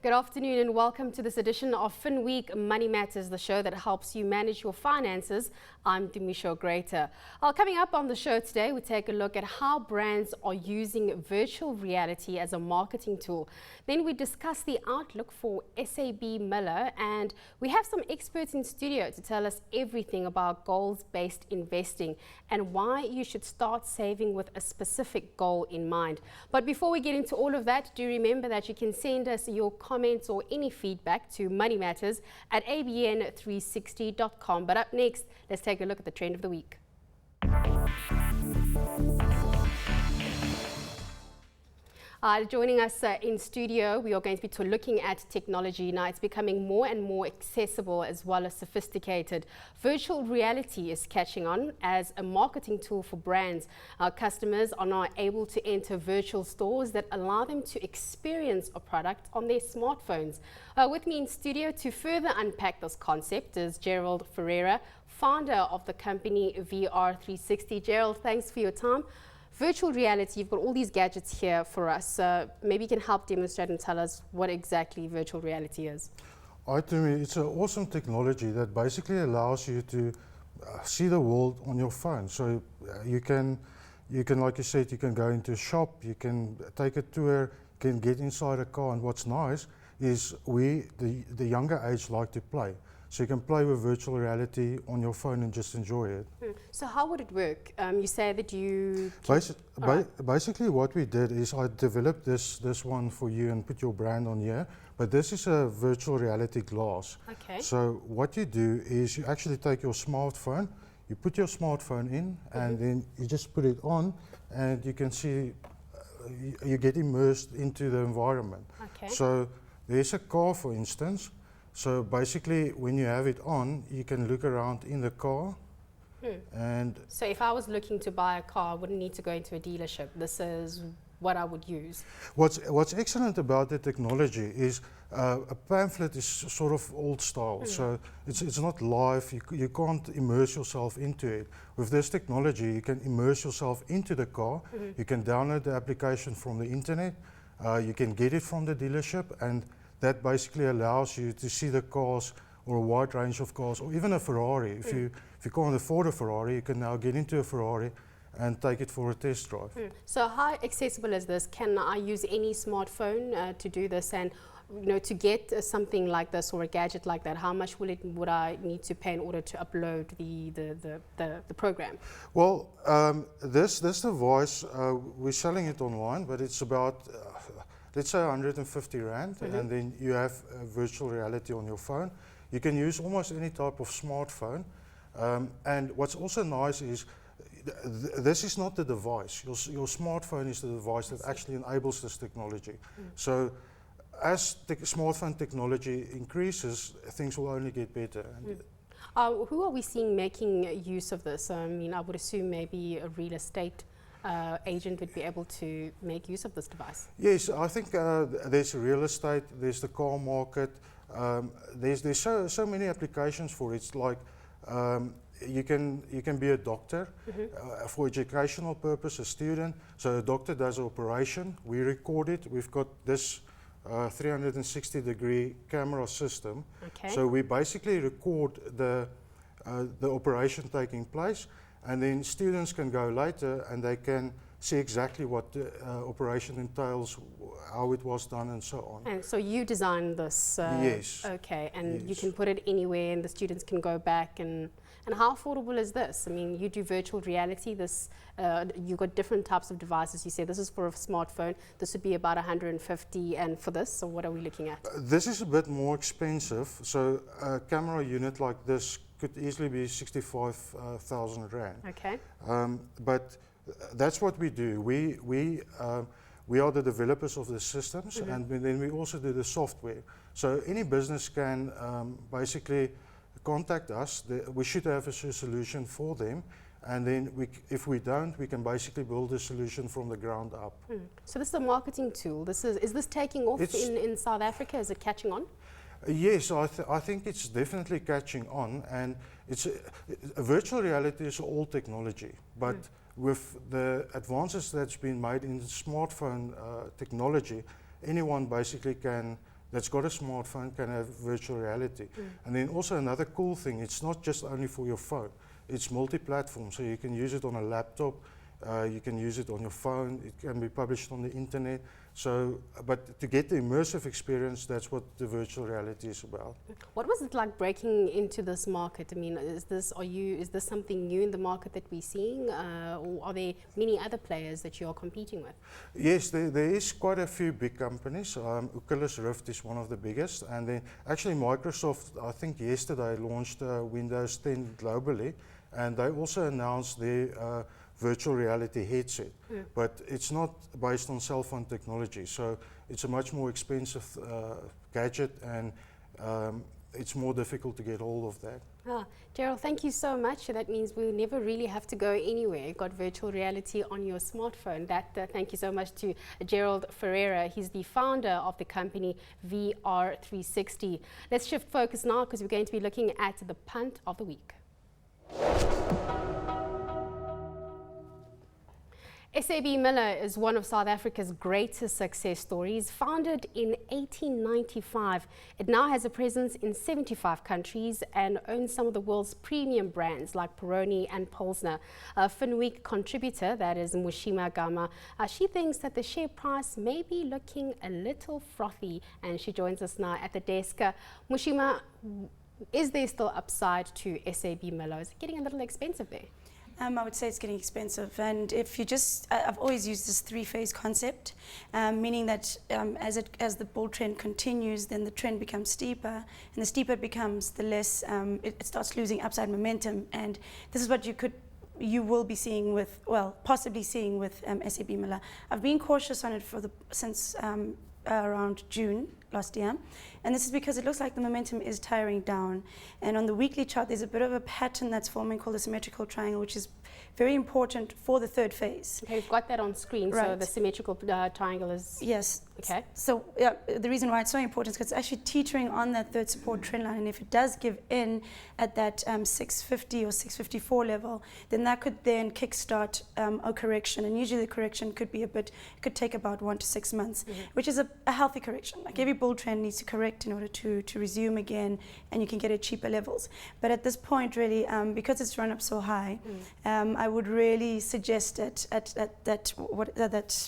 Good afternoon and welcome to this edition of Finweek Money Matters, the show that helps you manage your finances. I'm Dumisho Greater. Coming up on the show today, we take a look at how brands are using virtual reality as a marketing tool. Then we discuss the outlook for SAB Miller, and we have some experts in studio to tell us everything about goals-based investing and why you should start saving with a specific goal in mind. But before we get into all of that, do remember that you can send us your comments or any feedback to moneymatters@abn360.com. But up next, let's take a look at the trend of the week. Joining us in studio, we are going to be looking at technology. Now, it's becoming more and more accessible as well as sophisticated. Virtual reality is catching on as a marketing tool for brands. Our customers are now able to enter virtual stores that allow them to experience a product on their smartphones. With me in studio to further unpack this concept is Gerald Ferreira, founder of the company VR360. Gerald, thanks for your time. Virtual reality, you've got all these gadgets here for us. Maybe you can help demonstrate and tell us what exactly virtual reality is. It's an awesome technology that basically allows you to see the world on your phone. So you can, like you said, you can go into a shop, you can take a tour, you can get inside a car. And what's nice is the younger age, like to play. So you can play with virtual reality on your phone and just enjoy it. So how would it work? You say that you... Basically what we did is I developed this one for you and put your brand on here. But this is a virtual reality glass. Okay. So what you do is you actually take your smartphone, you put your smartphone in, and then you just put it on, and you can see, you get immersed into the environment. Okay. So there's a car, for instance. So basically, when you have it on, you can look around in the car. And so if I was looking to buy a car, I wouldn't need to go into a dealership. This is what I would use. What's excellent about the technology is a pamphlet is sort of old style. So it's not live. You can't immerse yourself into it. With this technology, you can immerse yourself into the car. You can download the application from the internet. You can get it from the dealership, and that basically allows you to see the cars, or a wide range of cars, or even a Ferrari. If you can't afford a Ferrari, you can now get into a Ferrari and take it for a test drive. So how accessible is this? Can I use any smartphone to do this? And to get something like this or a gadget like that, how much would I need to pay in order to upload the program? Well, this device, we're selling it online, but it's about let's say 150 Rand, and then you have virtual reality on your phone. You can use almost any type of smartphone. And what's also nice is this is not the device. Your smartphone is the device that actually enables this technology. So as the smartphone technology increases, things will only get better. Who are we seeing making use of this? I mean, I would assume maybe a real estate agent would be able to make use of this device. Yes, I think there's real estate, there's the car market, there's so many applications for it. It's like you can be a doctor for educational purpose, a student. So a doctor does an operation, we record it. We've got this 360-degree camera system. Okay. So we basically record the operation taking place. And then students can go later and they can see exactly what the operation entails, how it was done, and so on. And so you designed this? Yes. Okay, and yes. You can put it anywhere and the students can go back. And how affordable is this? I mean, you do virtual reality. You've got different types of devices. You say this is for a smartphone. This would be about 150. And for this, so what are we looking at? This is a bit more expensive. So a camera unit like this could easily be 65,000 Rand. Okay. But that's what we do. We are the developers of the systems, and then we also do the software. So any business can basically contact us. We should have a solution for them, and then if we don't, we can basically build a solution from the ground up. So this is a marketing tool. Is this taking off in South Africa? Is it catching on? Yes, I think it's definitely catching on, and virtual reality is old technology, but with the advances that's been made in smartphone technology, anyone basically can that's got a smartphone can have virtual reality. And then also another cool thing, it's not just only for your phone, it's multi-platform, so you can use it on a laptop, you can use it on your phone, it can be published on the internet. So, but to get the immersive experience, that's what the virtual reality is about. What was it like breaking into this market? I mean, is this something new in the market that we're seeing, or are there many other players that you are competing with? Yes, there is quite a few big companies. Oculus Rift is one of the biggest, and then actually Microsoft, I think yesterday, launched Windows 10 globally, and they also announced their virtual reality headset, but it's not based on cell phone technology, so it's a much more expensive gadget, and it's more difficult to get hold of that. Gerald, thank you so much. That means we'll never really have to go anywhere. You've got virtual reality on your smartphone. Thank you so much to Gerald Ferreira. He's the founder of the company VR360. Let's shift focus now, because we're going to be looking at the punt of the week. SAB Miller is one of South Africa's greatest success stories. Founded in 1895, it now has a presence in 75 countries and owns some of the world's premium brands like Peroni and Pilsner. Finweek contributor, that is Moxima Gama, she thinks that the share price may be looking a little frothy, and she joins us now at the desk. Moxima, is there still upside to SAB Miller? Is it getting a little expensive there? I would say it's getting expensive, and if you just, I've always used this three-phase concept, meaning that as the bull trend continues, then the trend becomes steeper, and the steeper it becomes, the less it starts losing upside momentum, and this is what you will be seeing with, well, possibly seeing with SAB Miller. I've been cautious on it since around June last year, and this is because it looks like the momentum is tiring down, and on the weekly chart there's a bit of a pattern that's forming called a symmetrical triangle, which is very important for the third phase. Okay, we've got that on screen, right. So the symmetrical triangle is... Yes. Okay. So the reason why it's so important is because it's actually teetering on that third support trend line, and if it does give in at that 650 or 654 level, then that could then kickstart a correction, and usually the correction could take about 1 to 6 months, which is a healthy correction. Like every bull trend needs to correct in order to resume again, and you can get at cheaper levels. But at this point, really, because it's run up so high, I would really suggest at that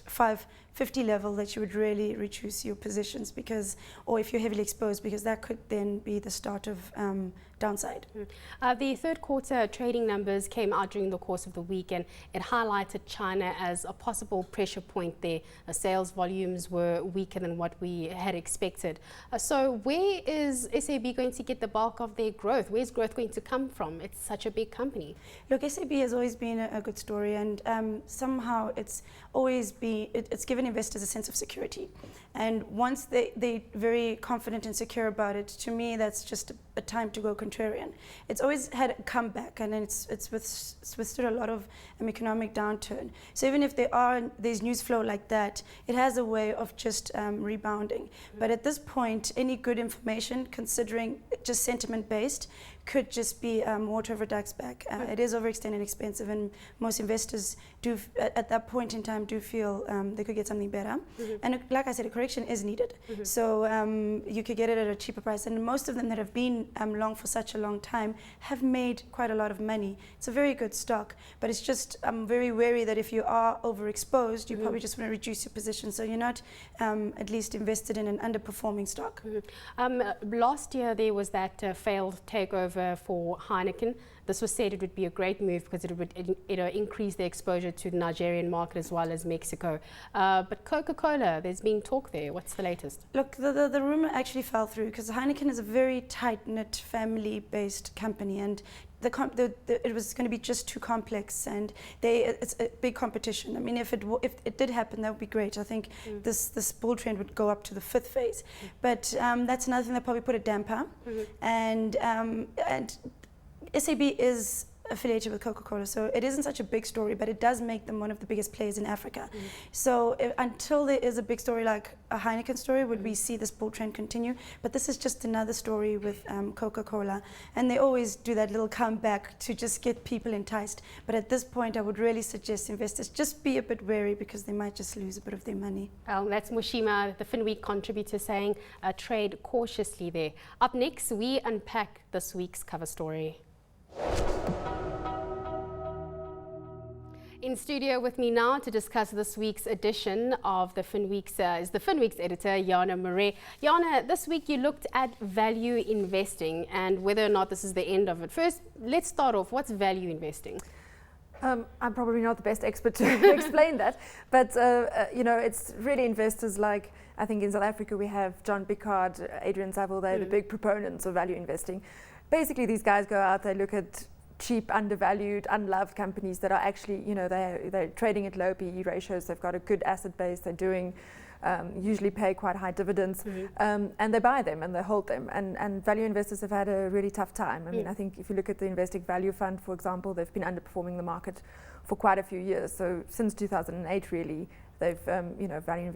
550 level that you would really reduce your positions, because, or if you're heavily exposed, because that could then be the start of downside. The third quarter trading numbers came out during the course of the week, and it highlighted China as a possible pressure point there. Sales volumes were weaker than what we had expected. So where is SAB going to get the bulk of their growth? Where's growth going to come from? It's such a big company. Look, SAB has always been a good story, and somehow it's given investors a sense of security. And once they're very confident and secure about it, to me that's just a time to go contrarian. It's always had a comeback, and it's withstood a lot of economic downturn. So even if there's news flow like that, it has a way of just rebounding. But at this point, any good information, considering just sentiment based, could just be water over duck's back. It is overextended and expensive, and most investors do, at that point in time, do feel they could get something better. And like I said, a correction is needed. So you could get it at a cheaper price, and most of them that have been long for such a long time have made quite a lot of money. It's a very good stock, but it's just, I'm very wary that if you are overexposed, you probably just want to reduce your position, so you're not at least invested in an underperforming stock. Last year there was that failed takeover for Heineken. This was said it would be a great move because it would increase the exposure to the Nigerian market as well as Mexico. But Coca-Cola, there's been talk there. What's the latest? Look, the rumor actually fell through because Heineken is a very tight-knit, family-based company, and it was going to be just too complex, and it's a big competition. I mean, if it did happen, that would be great. I think this bull trend would go up to the 5th phase, but that's another thing that probably put a damper. And SAB is affiliated with Coca-Cola, so it isn't such a big story, but it does make them one of the biggest players in Africa. So until there is a big story like a Heineken story, would we see this bull trend continue? But this is just another story with Coca-Cola, and they always do that little comeback to just get people enticed. But at this point, I would really suggest investors just be a bit wary, because they might just lose a bit of their money. That's Moxima, the Finweek contributor, saying trade cautiously there. Up next, we unpack this week's cover story. In studio with me now to discuss this week's edition of the Finweek's is the Finweek's editor, Jana Marais. Jana, this week you looked at value investing and whether or not this is the end of it. First, let's start off. What's value investing? I'm probably not the best expert to explain that, but you know, it's really investors like, I think in South Africa we have John Bickard, Adrian Saville, they're the big proponents of value investing. Basically, these guys go out, they look at cheap, undervalued, unloved companies that are actually, you know, they're trading at low PE ratios, they've got a good asset base, they're doing, usually pay quite high dividends, and they buy them and they hold them. And value investors have had a really tough time. I mean, I think if you look at the Investec Value Fund, for example, they've been underperforming the market for quite a few years. So since 2008, really, they've, you know, value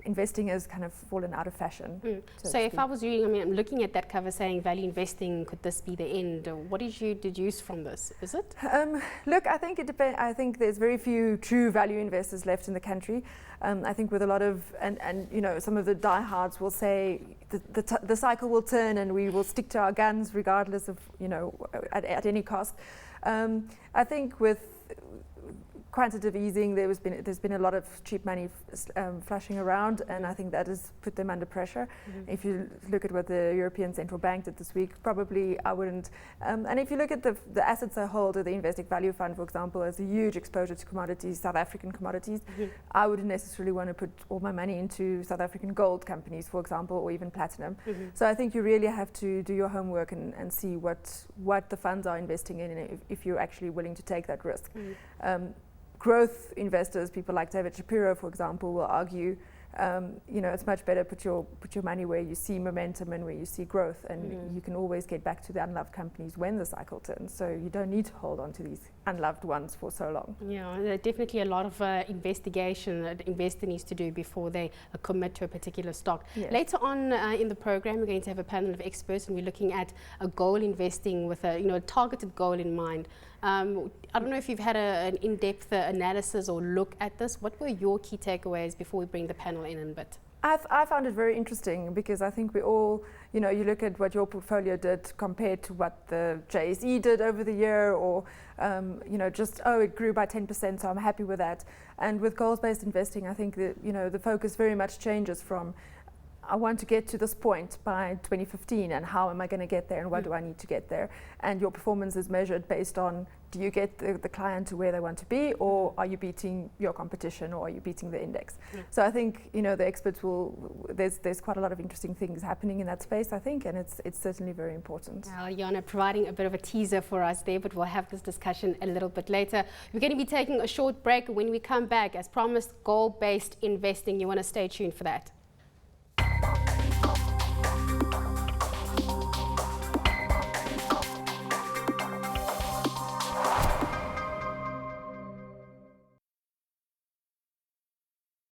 investing has kind of fallen out of fashion. So if I was reading, I mean, I'm looking at that cover saying value investing, could this be the end? What did you deduce from this? Is it? Look, I think it depends. I think there's very few true value investors left in the country. I think with a lot of, and you know, some of the diehards will say the cycle will turn and we will stick to our guns regardless of, you know, at any cost. I think with quantitative easing, there's been a lot of cheap money flashing around, and I think that has put them under pressure. If you look at what the European Central Bank did this week, probably I wouldn't. And if you look at the assets I hold, or the Investec Value Fund, for example, has a huge exposure to commodities, South African commodities. I wouldn't necessarily want to put all my money into South African gold companies, for example, or even platinum. So I think you really have to do your homework and see what the funds are investing in, and if you're actually willing to take that risk. Growth investors, people like David Shapiro, for example, will argue, you know, it's much better put your money where you see momentum and where you see growth, and you can always get back to the unloved companies when the cycle turns. So you don't need to hold on to these unloved ones for so long. Yeah, there's definitely a lot of investigation that investor needs to do before they commit to a particular stock. Yes. Later on in the program, we're going to have a panel of experts, and we're looking at a goal investing with a, you know, a targeted goal in mind. I don't know if you've had an in-depth analysis or look at this. What were your key takeaways before we bring the panel in a bit? I found it very interesting, because I think we all, you know, you look at what your portfolio did compared to what the JSE did over the year, or, you know, just, oh, it grew by 10%, so I'm happy with that. And with goals-based investing, I think that, you know, the focus very much changes from, I want to get to this point by 2015, and how am I going to get there, and what do I need to get there? And your performance is measured based on, do you get the client to where they want to be, or are you beating your competition, or are you beating the index? So I think, you know, the experts will, there's quite a lot of interesting things happening in that space, I think, and it's certainly very important. Jana providing a bit of a teaser for us there, but we'll have this discussion a little bit later. We're going to be taking a short break. When we come back, as promised, goal-based investing. You want to stay tuned for that.